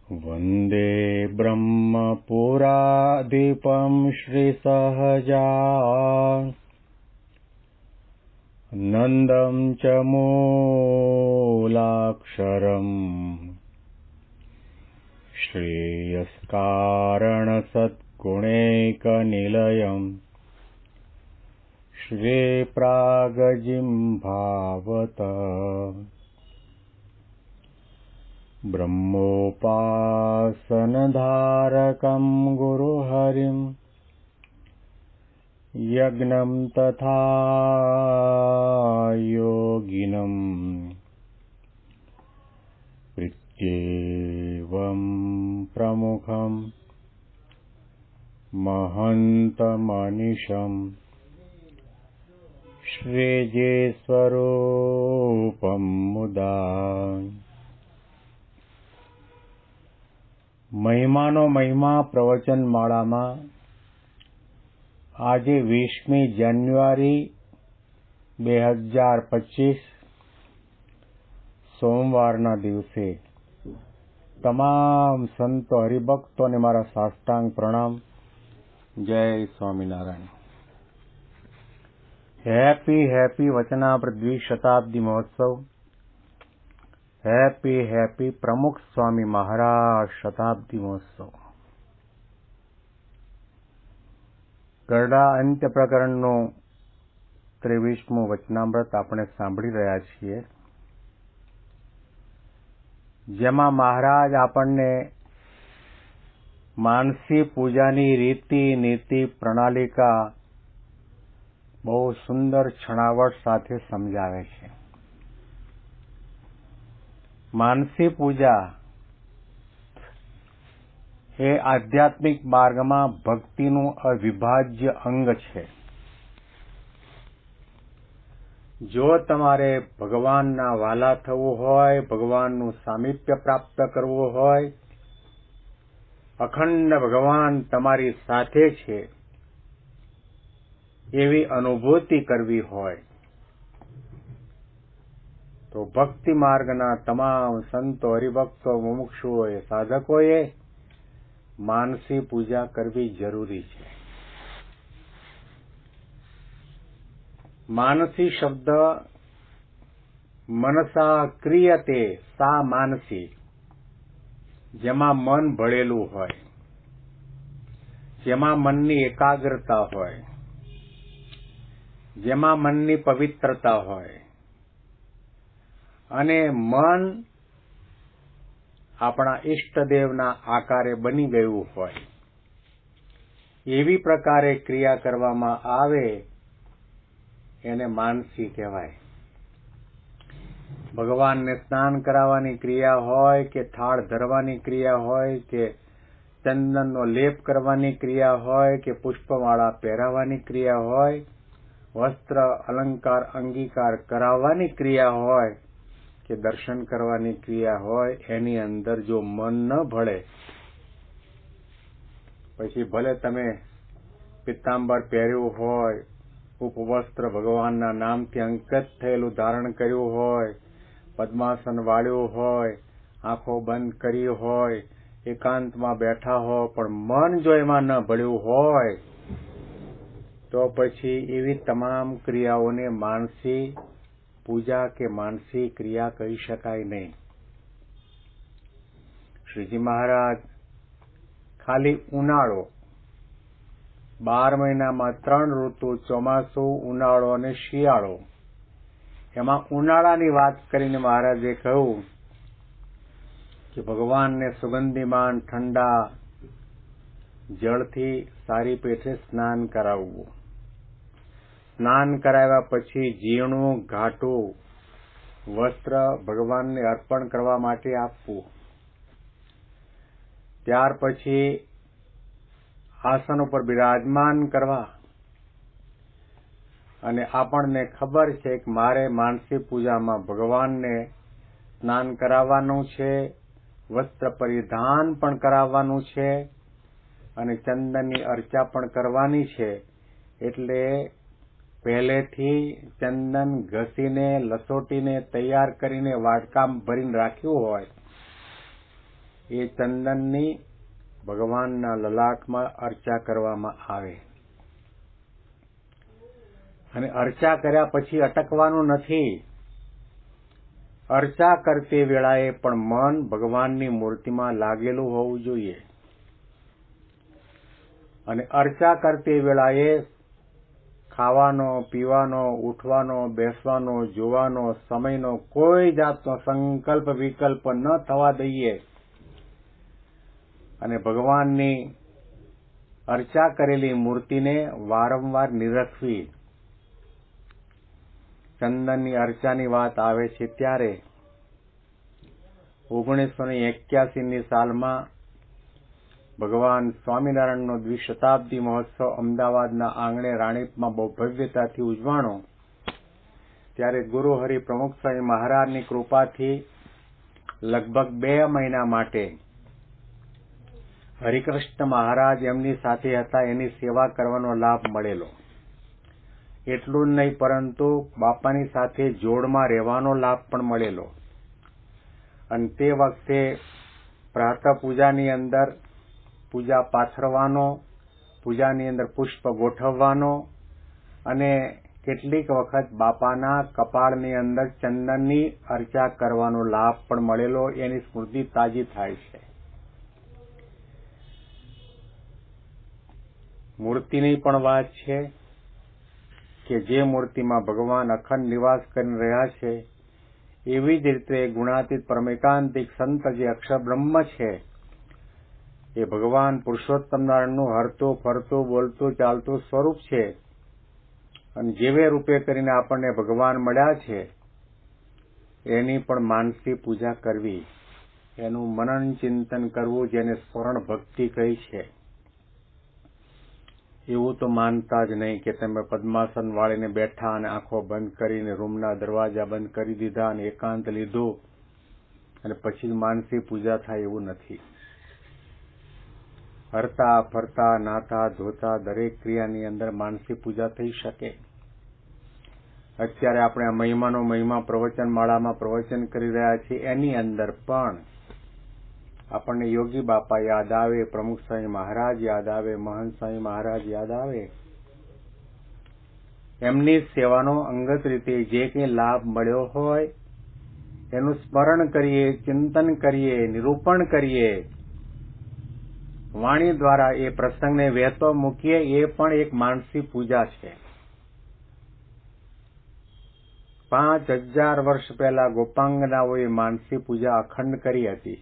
वन्दे ब्रह्मपुराधिपं श्रीसहजानन्दं च मूलाक्षरम् श्रेयस्कारणसद्गुणैकनिलयम् श्रीप्रागजिह्वावत ब्रह्मोपासनधारकं गुरुहरिं यज्ञं तथा योगिनं प्रत्येवं प्रमुखं महन्तमनिशं श्रीजेस्वरूपं मुदा મહિમાનો મહિમા પ્રવચન માળામાં આજે 20મી જાન્યુઆરી 2025 સોમવારના દિવસે તમામ સંતો હરિભક્તોને મારા સાષ્ટાંગ પ્રણામ. જય સ્વામિનારાયણ. હેપી વચનામૃત દ્વિશતાબ્દી મહોત્સવ. હેપી પ્રમુખ સ્વામી મહારાજ શતાબ્દી મહોત્સવ. ગરડા અંત્ય પ્રકરણનું 23મું વચનામૃત આપણે સાંભળી રહ્યા છીએ, જેમાં મહારાજ આપણને માનસી પૂજાની રીતિ નીતિ પ્રણાલિકા બહુ સુંદર છણાવટ સાથે સમજાવે છે. માનસી પૂજા એ આધ્યાત્મિક માર્ગમાં ભક્તિનું અવિભાજ્ય અંગ છે. જો તમારે ભગવાનના વાલા થવું હોય, ભગવાનનું સામીપ્ય પ્રાપ્ત કરવું હોય, અખંડ ભગવાન તમારી સાથે છે એવી અનુભૂતિ કરવી હોય તો ભક્તિ માર્ગના તમામ સંતો હરિભક્તો મુમુક્ષુઓએ સાધકોએ માનસી પૂજા કરવી જરૂરી છે. માનસી શબ્દ મનસા ક્રિયતે સા માનસી, જેમાં મન ભળેલું હોય, જેમાં મનની એકાગ્રતા હોય, જેમાં મનની પવિત્રતા હોય અને મન આપણા ઈષ્ટદેવના આકારે બની ગયું હોય, એવી પ્રકારે ક્રિયા કરવામાં આવે એને માનસી કહેવાય. ભગવાનને સ્નાન કરાવવાની ક્રિયા હોય કે થાળ ધરવાની ક્રિયા હોય કે ચંદનનો લેપ કરવાની ક્રિયા હોય કે પુષ્પમાળા પહેરાવવાની ક્રિયા હોય, વસ્ત્ર અલંકાર અંગીકાર કરાવવાની ક્રિયા હોય કે દર્શન કરવાની ક્રિયા હોય, એની અંદર જો મન ન ભળે, પછી ભલે તમે પિત્તાંબર પહેર્યું હોય, ઉપવસ્ત્ર ભગવાનના નામથી અંકિત થયેલું ધારણ કર્યું હોય, પદ્માસન વાળ્યું હોય, આંખો બંધ કરી હોય, એકાંતમાં બેઠા હો, પણ મન જો એમાં ન ભળ્યું હોય તો પછી એવી તમામ ક્રિયાઓને માનસી પૂજા કે માનસી ક્રિયા કહી શકાય નહીં. શ્રીજી મહારાજ ખાલી ઉનાળો, 12 મહિનામાં 3 ઋતુ, ચોમાસું, ઉનાળો અને શિયાળો, એમાં ઉનાળાની વાત કરીને મહારાજે કહ્યું કે ભગવાનને સુગંધીમાન ઠંડા જળથી સારી પેઠે સ્નાન કરાવવું. સ્નાન કરાવ્યા પછી ઝીણું ઘાટું વસ્ત્ર ભગવાનને અર્પણ કરવા માટે આપવું. ત્યાર પછી આસન ઉપર બિરાજમાન કરવા. અને આપણને ખબર છે કે મારે માનસી પૂજામાં ભગવાનને સ્નાન કરાવવાનું છે, વસ્ત્ર પરિધાન પણ કરાવવાનું છે અને ચંદનની અર્ચા પણ કરવાની છે. એટલે પહેલેથી ચંદન ઘસીને, લસોટીને, તૈયાર કરીને વાટકામાં ભરીને રાખ્યું હોય એ ચંદનની ભગવાનના લલાટમાં અર્ચા કરવામાં આવે અને અર્ચા કર્યા પછી અટકવાનું નથી. અર્ચા કરતી વેળાએ પણ મન ભગવાનની મૂર્તિમાં લાગેલું હોવું જોઈએ અને અર્ચા કરતી વેળાએ ખાવાનો, પીવાનો, ઉઠવાનો, બેસવાનો, જોવાનો, સમયનો કોઈ જાતનો સંકલ્પ વિકલ્પ ન થવા દઈએ અને ભગવાનની અર્ચા કરેલી મૂર્તિને વારંવાર નિરખવી. ચંદનની અર્ચાની વાત આવે છે ત્યારે 1981ની સાલમાં ભગવાન સ્વામિનારાયણનો દ્વિશતાબ્દી મહોત્સવ અમદાવાદના આંગણે રાણીપમાં બહુ ભવ્યતાથી ઉજવાણો. ત્યારે ગુરુ હરિ પ્રમુખ સ્વામી મહારાજની કૃપાથી લગભગ 2 મહિના માટે હરિકૃષ્ણ મહારાજ એમની સાથે હતા, એની સેવા કરવાનો લાભ મળેલો. એટલું જ નહીં પરંતુ બાપાની સાથે જોડમાં રહેવાનો લાભ પણ મળેલો અને તે વખતે પ્રાતઃ પૂજાની અંદર પૂજા પાથરવાનો, પૂજાની અંદર પુષ્પ ગોઠવવાનો અને કેટલીક વખત બાપાના કપાળની અંદર ચંદનની અર્ચા કરવાનો લાભ પણ મળેલો. એની સ્મૃતિ તાજી થાય છે. મૂર્તિની પણ વાત છે કે જે મૂર્તિમાં ભગવાન અખંડ નિવાસ કરી રહ્યા છે એવી જ રીતે ગુણાતીત પરમૈકાંતિક સંત જે અક્ષર બ્રહ્મ છે એ ભગવાન પુરુષોત્તમ નારાયણનું હરતું ફરતું બોલતું ચાલતું સ્વરૂપ છે અને જેવે રૂપે કરીને આપણને ભગવાન મળ્યા છે એની પણ માનસી પૂજા કરવી, એનું મનન ચિંતન કરવું, જેને સ્મરણ ભક્તિ કહી છે. એવું તો માનતા જ નહીં કે તમે પદ્માસન વાળીને બેઠા અને આંખો બંધ કરીને રૂમના દરવાજા બંધ કરી દીધા અને એકાંત લીધું અને પછી માનસી પૂજા થાય, એવું નથી. હરતા ફરતા નાતા ધોતા દરેક ક્રિયાની અંદર માનસી પૂજા થઈ શકે. અત્યારે આપણે આ મહિમા પ્રવચન માળામાં પ્રવચન કરી રહ્યા છીએ, એની અંદર પણ આપણને યોગી બાપા યાદ આવે, પ્રમુખ સ્વામી મહારાજ યાદ આવે, મહંત સ્વામી મહારાજ યાદ આવે. એમની સેવાનો અંગત રીતે જે કંઈ લાભ મળ્યો હોય એનું સ્મરણ કરીએ, ચિંતન કરીએ, નિરૂપણ કરીએ, વાણી દ્વારા એ પ્રસંગને વહેતો મૂકીએ, એ પણ એક માનસી પૂજા છે. 5000 વર્ષ પહેલા ગોપાંગનાઓએ માનસી પૂજા અખંડ કરી હતી.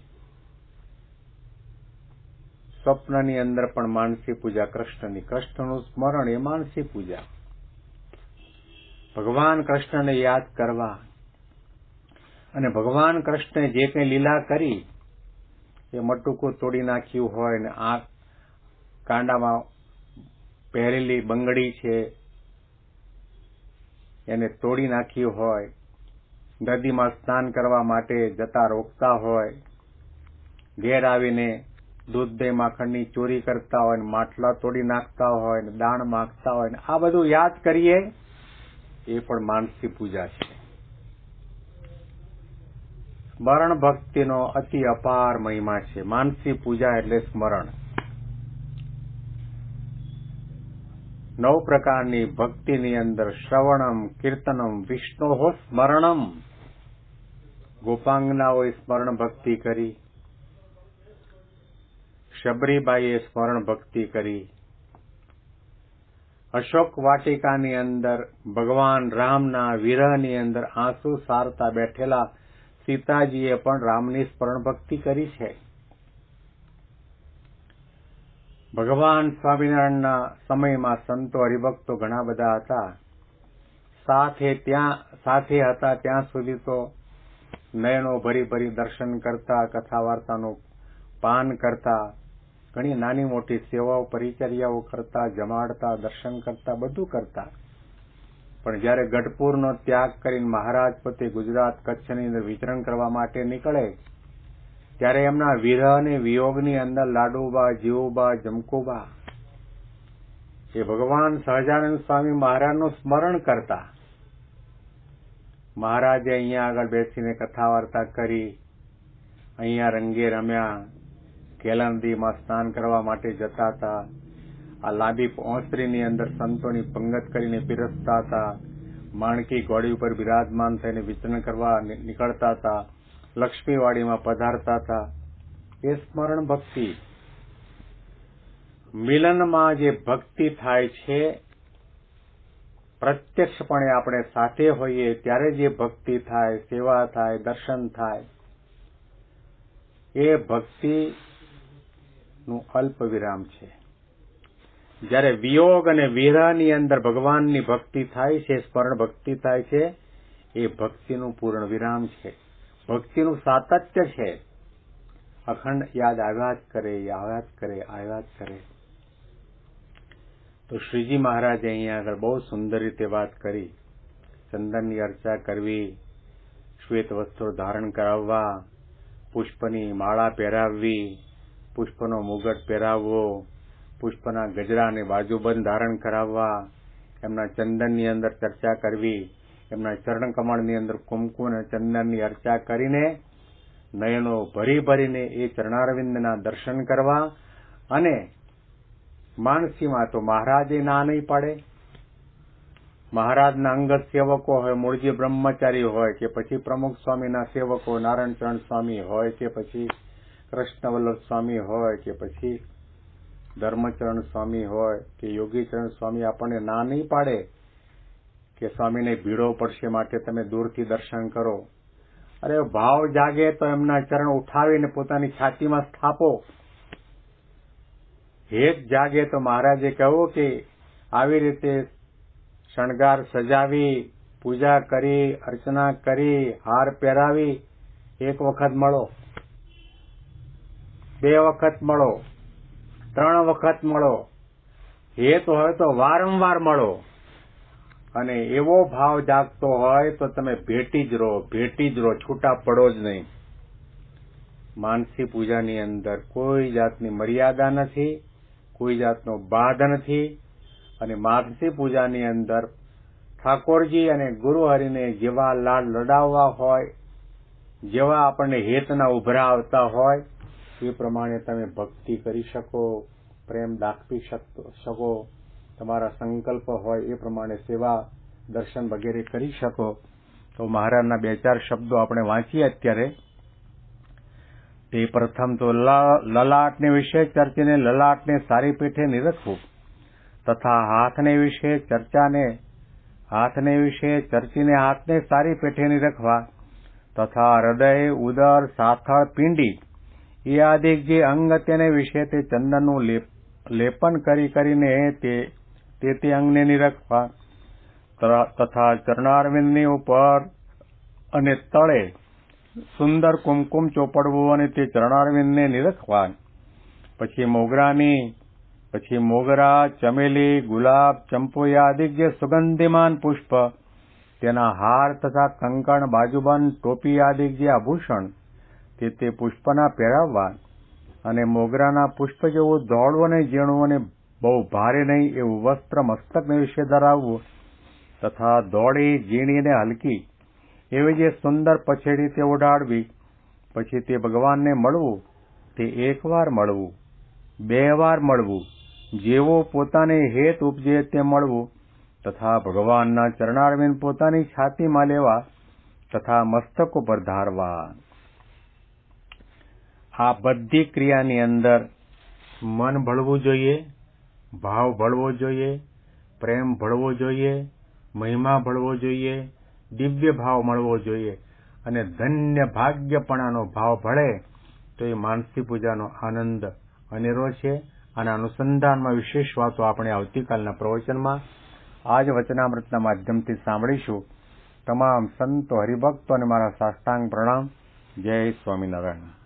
સ્વપ્નની અંદર પણ માનસી પૂજા કૃષ્ણનું સ્મરણ એ માનસી પૂજા. ભગવાન કૃષ્ણને યાદ કરવા અને ભગવાન કૃષ્ણે જે કંઈ લીલા કરી એ મટુકું તોડી નાખ્યું હોય ને આ કાંડામાં પહેરેલી બંગડી છે એને તોડી નાખ્યું હોય, નદીમાં સ્નાન કરવા માટે જતા રોકતા હોય, ઘેર આવીને દૂધ દહીં માખણની ચોરી કરતા હોય ને માટલા તોડી નાખતા હોય ને દાણ માંગતા હોય ને આ બધું યાદ કરીએ, એ પણ માનસી પૂજા છે. સ્મરણ ભક્તિનો અતિ અપાર મહિમા છે. માનસી પૂજા એટલે સ્મરણ. 9 પ્રકારની ભક્તિની અંદર શ્રવણમ, કીર્તનમ, વિષ્ણોઃ સ્મરણમ. ગોપાંગનાઓએ સ્મરણ ભક્તિ કરી, શબરીબાઈએ સ્મરણ ભક્તિ કરી. અશોક વાટિકાની અંદર ભગવાન રામના વિરહની અંદર આંસુ સારતા બેઠેલા સીતાજીએ પણ રામની સ્મરણ ભક્તિ કરી છે. ભગવાન સ્વામિનારાયણના સમયમાં સંતો હરિભક્તો ઘણા બધા હતા. સાથે હતા ત્યાં સુધી તો નયનો ભરી ભરી દર્શન કરતા, કથા વાર્તાનું પાન કરતા, ઘણી નાની મોટી સેવાઓ પરિચર્યાઓ કરતા, જમાડતા, દર્શન કરતા, બધું કરતા. પણ જ્યારે ગઢપુરનો ત્યાગ કરીને મહારાજ પોતે ગુજરાત કચ્છની અંદર વિચરણ કરવા માટે નીકળે ત્યારે એમના વિરહ અને વિયોગની અંદર લાડુબા, જીવુબા, જમકુબા એ ભગવાન સહજાનંદ સ્વામી મહારાજનું સ્મરણ કરતા. મહારાજે અહીંયા આગળ બેસીને કથા વાર્તા કરી, અહીંયા રંગે રમ્યા, કેલા નદીમાં સ્નાન કરવા માટે જતા હતા. આ લાંબી ઓસરીની અંદર સંતોની પંગત કરીને પીરસતા હતા. માણકી ઘોડી ઉપર બિરાજમાન થઈને વિચરણ કરવા નીકળતા હતા. લક્ષ્મીવાડીમાં પધારતા હતા. એ સ્મરણ ભક્તિ. મિલનમાં જે ભક્તિ થાય છે, પ્રત્યક્ષપણે આપણે સાથે હોઈએ ત્યારે જે ભક્તિ થાય, સેવા થાય, દર્શન થાય, એ ભક્તિનું અલ્પ વિરામ છે. જ્યારે વિયોગ અને વિરહની અંદર ભગવાનની ભક્તિ થાય છે, સ્મરણ ભક્તિ થાય છે, એ ભક્તિનું પૂર્ણ વિરામ છે, ભક્તિનું સાતત્ય છે. અખંડ યાદ આવ્યા જ કરે, આવ્યા જ કરે, આવ્યા જ કરે. તો શ્રીજી મહારાજે અહીંયા આગળ બહુ સુંદર રીતે વાત કરી. ચંદનની અર્ચા કરવી, શ્વેત વસ્ત્રો ધારણ કરાવવા, પુષ્પની માળા પહેરાવવી, પુષ્પનો મુગટ પહેરાવવો, પુષ્પના ગજરા અને બાજુબંધ ધારણ કરાવવા, એમના ચંદનની અંદર ચર્ચા કરવી, એમના ચરણ કમળની અંદર કુમકુમ અને ચંદનની અર્ચા કરીને નયનો ભરી ભરીને એ ચરણારવિંદના દર્શન કરવા. અને માનસીમાં તો મહારાજે ના નહીં પાડે. મહારાજના અંગત સેવકો હોય, મૂળજી બ્રહ્મચારી હોય કે પછી પ્રમુખ સ્વામીના સેવકો નારાયણચરણ સ્વામી હોય કે પછી કૃષ્ણવલ્લભ સ્વામી હોય કે પછી ધર્મચરણ સ્વામી હોય કે યોગીચરણ સ્વામી આપણને ના નહીં પાડે કે સ્વામીને ભીડો પડશે માટે તમે દૂરથી દર્શન કરો. અરે ભાવ જાગે તો એમના ચરણ ઉઠાવીને પોતાની છાતીમાં સ્થાપો. હેત જાગે તો મહારાજે કહ્યું કે આવી રીતે શણગાર સજાવી, પૂજા કરી, અર્ચના કરી, હાર પહેરાવી, એક વખત મળો, 2 વખત મળો, 3 વખત મળો. હેત હોય તો વારંવાર મળો. અને એવો ભાવ જાગતો હોય તો તમે ભેટી જ રહો, ભેટી જ રહો, છૂટા પડો જ નહીં. માનસી પૂજાની અંદર કોઈ જાતની મર્યાદા નથી, કોઈ જાતનો બાધ નથી. અને માનસી પૂજાની અંદર ઠાકોરજી અને ગુરુહરિને જેવા લાડ લડાવવા હોય, જેવા આપણને હેતના ઉભરા આવતા હોય, એ પ્રમાણે તમે ભક્તિ કરી શકો, પ્રેમ દાખવી શકો, તમારા સંકલ્પ હોય એ પ્રમાણે સેવા, દર્શન વગેરે કરી શકો. તો મહારાજના 2-4 શબ્દો આપણે વાંચીએ અત્યારે. તે પ્રથમ તો લલાટને વિશે ચર્ચીને લલાટને સારી પેઠે નિરખવું, તથા હાથને વિશે ચર્ચીને હાથને સારી પેઠે નિરખવા, તથા હૃદય, ઉદર, સાથળ, પિંડી એ આદિક જે અંગ તેને વિશે તે ચંદનનું લેપન કરીને તે અંગને નિરખવા, તથા ચરણારવિંદની ઉપર અને તળે સુંદર કુમકુમ ચોપડવું અને તે ચરણારવિંદને નિરખવા. પછી મોગરા, ચમેલી, ગુલાબ, ચંપો આદિક જે સુગંધિમાન પુષ્પ, તેના હાર તથા કંકણ, બાજુબંધ, ટોપી આદિક જે આભૂષણ તે પુષ્પના પહેરાવવા. અને મોગરાના પુષ્પ જેવું ધોળવું અને ઝીણું અને બહુ ભારે નહીં એવું વસ્ત્ર મસ્તકને વિશે ધરાવવું, તથા ધોળી, ઝીણી અને હલકી એવી જે સુંદર પછેડી તે ઓઢાડવી. પછી તે ભગવાનને મળવું, તે 1 વાર મળવું, 2 વાર મળવું, જેવો પોતાને હેત ઉપજે તે મળવું, તથા ભગવાનના ચરણારવિંદ પોતાની છાતીમાં લેવા તથા મસ્તક ઉપર ધારવા. આ બધી ક્રિયાની અંદર મન ભળવું જોઈએ, ભાવ ભળવો જોઈએ, પ્રેમ ભળવો જોઈએ, મહિમા ભળવો જોઈએ, દિવ્ય ભાવ મળવો જોઈએ. અને ધન્ય ભાગ્યપણાનો ભાવ ભળે તો એ માનસી પૂજાનો આનંદ અનેરો છે. આના અનુસંધાનમાં વિશેષ વાતો આપણે આવતીકાલના પ્રવચનમાં આજ વચનામૃતના માધ્યમથી સાંભળીશું. તમામ સંતો, હરિભક્તો અને મારા સાષ્ટાંગ પ્રણામ. જય સ્વામિનારાયણ.